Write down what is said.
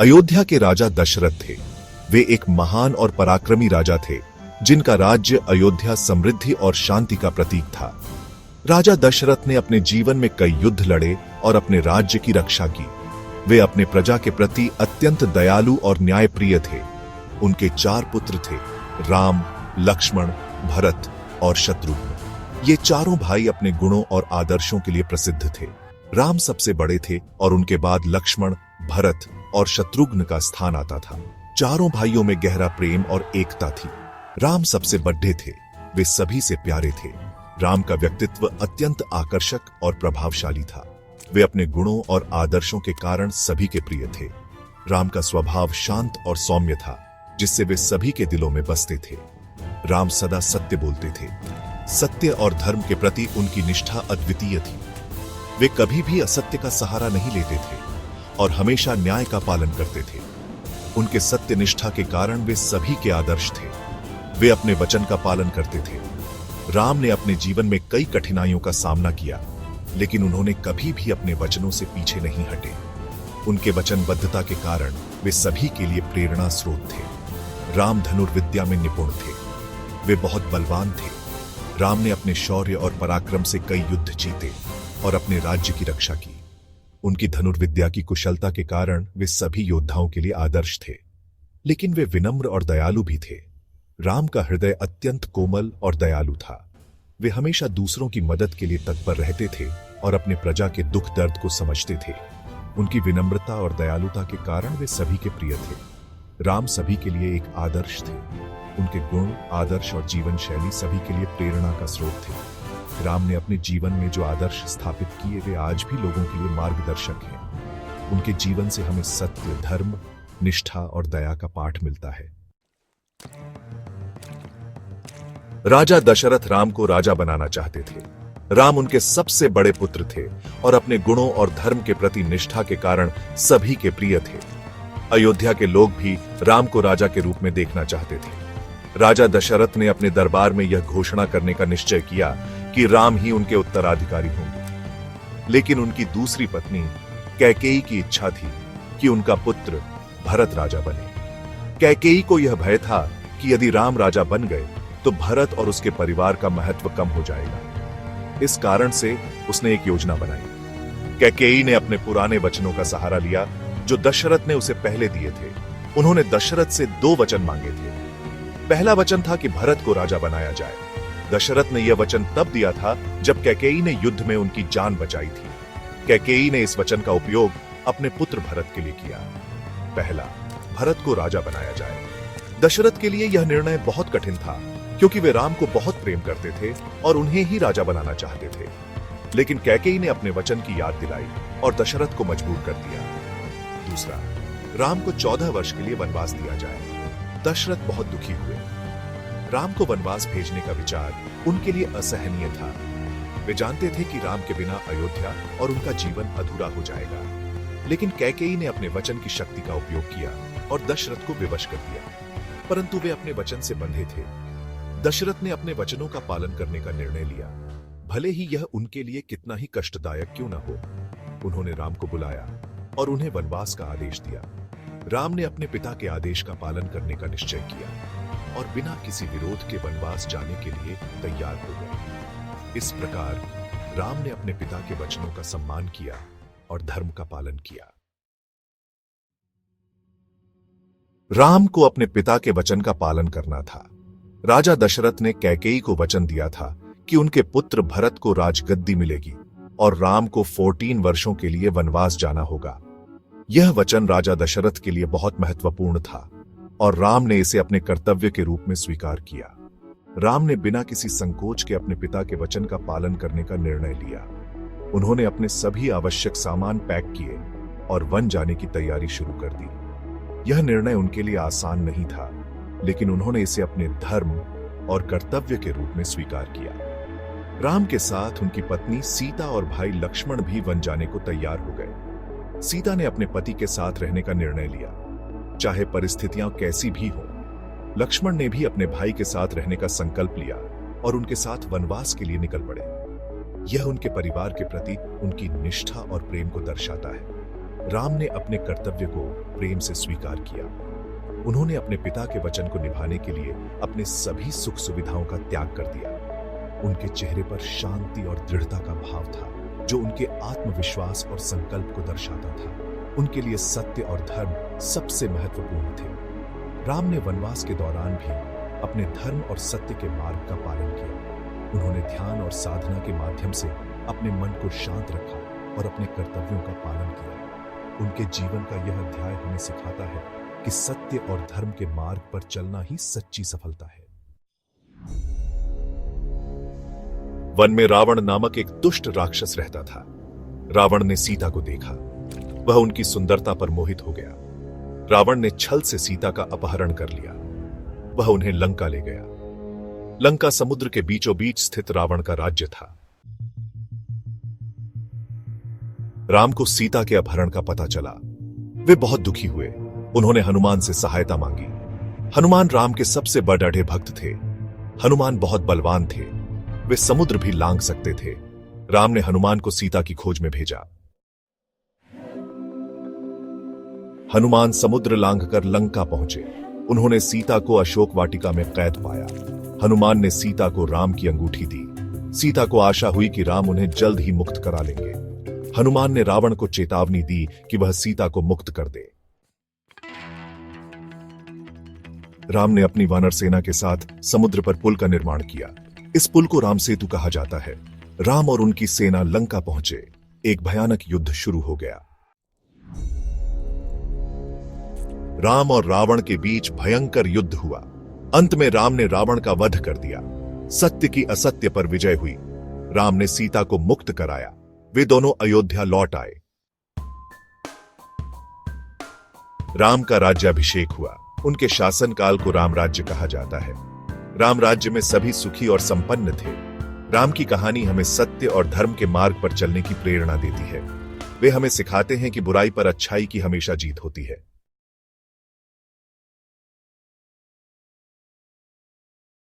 अयोध्या के राजा दशरथ थे। वे एक महान और पराक्रमी राजा थे, जिनका राज्य अयोध्या समृद्धि और शांति का प्रतीक था। राजा दशरथ ने अपने जीवन में कई युद्ध लड़े और अपने राज्य की रक्षा की। वे अपने प्रजा के प्रति अत्यंत दयालु और न्यायप्रिय थे। उनके 4 पुत्र थे, राम, लक्ष्मण, भरत और शत्रुघ्न। ये चारों भाई अपने गुणों और आदर्शों के लिए प्रसिद्ध थे। राम सबसे बड़े थे और उनके बाद लक्ष्मण, भरत और शत्रुघ्न का स्थान आता था। चारों भाइयों में गहरा प्रेम और एकता थी। राम सबसे बड़े थे, वे सभी से प्यारे थे। राम का व्यक्तित्व अत्यंत आकर्षक और प्रभावशाली था। वे अपने गुणों और आदर्शों के कारण सभी के प्रिय थे। राम का स्वभाव शांत और सौम्य था, जिससे वे सभी के दिलों में बसते थे। राम सदा सत्य बोलते थे। सत्य और धर्म के प्रति उनकी निष्ठा अद्वितीय थी। वे कभी भी असत्य का सहारा नहीं लेते थे और हमेशा न्याय का पालन करते थे। उनके सत्य निष्ठा के कारण वे सभी के आदर्श थे। वे अपने वचन का पालन करते थे। राम ने अपने जीवन में कई कठिनाइयों का सामना किया, लेकिन उन्होंने कभी भी अपने वचनों से पीछे नहीं हटे। उनके वचनबद्धता के कारण वे सभी के लिए प्रेरणा स्रोत थे। राम धनुर्विद्या में निपुण थे। वे बहुत बलवान थे। राम ने अपने शौर्य और पराक्रम से कई युद्ध जीते और अपने राज्य की रक्षा की। उनकी धनुर्विद्या की कुशलता के कारण वे सभी योद्धाओं के लिए आदर्श थे। लेकिन वे विनम्र और दयालु भी थे। राम का हृदय अत्यंत कोमल और दयालु था। वे हमेशा दूसरों की मदद के लिए तत्पर रहते थे और अपने प्रजा के दुख दर्द को समझते थे। उनकी विनम्रता और दयालुता के कारण वे सभी के प्रिय थे। राम सभी के लिए एक आदर्श थे। उनके गुण, आदर्श और जीवन शैली सभी के लिए प्रेरणा का स्रोत थे। राम ने अपने जीवन में जो आदर्श स्थापित किए, वे आज भी लोगों के लिए मार्गदर्शक हैं। उनके जीवन से हमें सत्य, धर्म, निष्ठा और दया का पाठ मिलता है। राजा दशरथ राम को राजा बनाना चाहते थे। राम उनके सबसे बड़े पुत्र थे और अपने गुणों और धर्म के प्रति निष्ठा के कारण सभी के प्रिय थे। अयोध्या के लोग भी राम को राजा के रूप में देखना चाहते थे। राजा दशरथ ने अपने दरबार में यह घोषणा करने का निश्चय किया कि राम ही उनके उत्तराधिकारी होंगे। लेकिन उनकी दूसरी पत्नी कैकेयी की इच्छा थी कि उनका पुत्र भरत राजा बने। कैकेयी को यह भय था कि यदि राम राजा बन गए तो भरत और उसके परिवार का महत्व कम हो जाएगा। इस कारण से उसने एक योजना बनाई। कैकेयी ने अपने पुराने वचनों का सहारा लिया जो दशरथ ने उसे पहले दिए थे। उन्होंने दशरथ से 2 वचन मांगे थे। पहला वचन था कि भरत को राजा बनाया जाए। दशरथ ने यह वचन तब दिया था जब कैकेयी ने युद्ध में उनकी जान बचाई थी। कैकेयी ने इस वचन का उपयोग अपने पुत्र भरत के लिए किया। पहला, भरत को राजा बनाया जाए। दशरथ के लिए यह निर्णय बहुत कठिन था, क्योंकि वे राम को बहुत प्रेम करते थे और उन्हें ही राजा बनाना चाहते थे। लेकिन कैकेयी ने अपने वचन की याद दिलाई और दशरथ को मजबूर कर दिया। दूसरा, राम को 14 वर्ष के लिए वनवास दिया जाए। दशरथ बहुत दुखी हुए। राम को वनवास भेजने का विचार उनके लिए असहनीय था। वे जानते थे कि राम के बिना अयोध्या और उनका जीवन अधूरा हो जाएगा। लेकिन कैकेयी ने अपने वचन की शक्ति का उपयोग किया और दशरथ को विवश कर दिया। परंतु वे अपने वचन से बंधे थे। दशरथ ने अपने वचनों का पालन करने का निर्णय लिया, भले ही यह उनके लिए कितना ही कष्टदायक क्यों न हो। उन्होंने राम को बुलाया और उन्हें वनवास का आदेश दिया। राम ने अपने पिता के आदेश का पालन करने का निश्चय किया और बिना किसी विरोध के वनवास जाने के लिए तैयार हो गए। इस प्रकार राम ने अपने पिता के वचनों का सम्मान किया और धर्म का पालन किया। राम को अपने पिता के वचन का पालन करना था। राजा दशरथ ने कैकेयी को वचन दिया था कि उनके पुत्र भरत को राजगद्दी मिलेगी और राम को 14 वर्षों के लिए वनवास जाना होगा। यह वचन राजा दशरथ के लिए बहुत महत्वपूर्ण था और राम ने इसे अपने कर्तव्य के रूप में स्वीकार किया। राम ने बिना किसी संकोच के अपने पिता के वचन का पालन करने का निर्णय लिया। उन्होंने अपने सभी आवश्यक सामान पैक किए और वन जाने की तैयारी शुरू कर दी। यह निर्णय उनके लिए आसान नहीं था, लेकिन उन्होंने इसे अपने धर्म और कर्तव्य के रूप में स्वीकार किया। राम के साथ उनकी पत्नी सीता और भाई लक्ष्मण भी वन जाने को तैयार हो गए। सीता ने अपने पति के साथ रहने का निर्णय लिया, चाहे परिस्थितियां कैसी भी हों। लक्ष्मण ने भी अपने भाई के साथ रहने का संकल्प लिया और उनके साथ वनवास के लिए निकल पड़े। यह उनके परिवार के प्रति उनकी निष्ठा और प्रेम को दर्शाता है। राम ने अपने कर्तव्य को प्रेम से स्वीकार किया। उन्होंने अपने पिता के वचन को निभाने के लिए अपने सभी सुख सुविधाओं का त्याग कर दिया। उनके चेहरे पर शांति और दृढ़ता का भाव था, जो उनके आत्मविश्वास और संकल्प को दर्शाता था। उनके लिए सत्य और धर्म सबसे महत्वपूर्ण थे। राम ने वनवास के दौरान भी अपने धर्म और सत्य के मार्ग का पालन किया। उन्होंने ध्यान और साधना के माध्यम से अपने मन को शांत रखा और अपने कर्तव्यों का पालन किया। उनके जीवन का यह अध्याय हमें सिखाता है कि सत्य और धर्म के मार्ग पर चलना ही सच्ची सफलता है। वन में रावण नामक एक दुष्ट राक्षस रहता था। रावण ने सीता को देखा। वह उनकी सुंदरता पर मोहित हो गया। रावण ने छल से सीता का अपहरण कर लिया। वह उन्हें लंका ले गया। लंका समुद्र के बीचों बीच स्थित रावण का राज्य था। राम को सीता के अपहरण का पता चला। वे बहुत दुखी हुए। उन्होंने हनुमान से सहायता मांगी। हनुमान राम के सबसे बड़े भक्त थे। हनुमान बहुत बलवान थे। वे समुद्र भी लांघ सकते थे। राम ने हनुमान को सीता की खोज में भेजा। हनुमान समुद्र लांघकर लंका पहुंचे। उन्होंने सीता को अशोक वाटिका में कैद पाया। हनुमान ने सीता को राम की अंगूठी दी। सीता को आशा हुई कि राम उन्हें जल्द ही मुक्त करा लेंगे। हनुमान ने रावण को चेतावनी दी कि वह सीता को मुक्त कर दे। राम ने अपनी वानर सेना के साथ समुद्र पर पुल का निर्माण किया। इस पुल को राम सेतु कहा जाता है। राम और उनकी सेना लंका पहुंचे। एक भयानक युद्ध शुरू हो गया। राम और रावण के बीच भयंकर युद्ध हुआ। अंत में राम ने रावण का वध कर दिया। सत्य की असत्य पर विजय हुई। राम ने सीता को मुक्त कराया। वे दोनों अयोध्या लौट आए। राम का राज्याभिषेक हुआ। उनके शासनकाल को राम राज्य कहा जाता है। राम राज्य में सभी सुखी और संपन्न थे। राम की कहानी हमें सत्य और धर्म के मार्ग पर चलने की प्रेरणा देती है। वे हमें सिखाते हैं कि बुराई पर अच्छाई की हमेशा जीत होती है।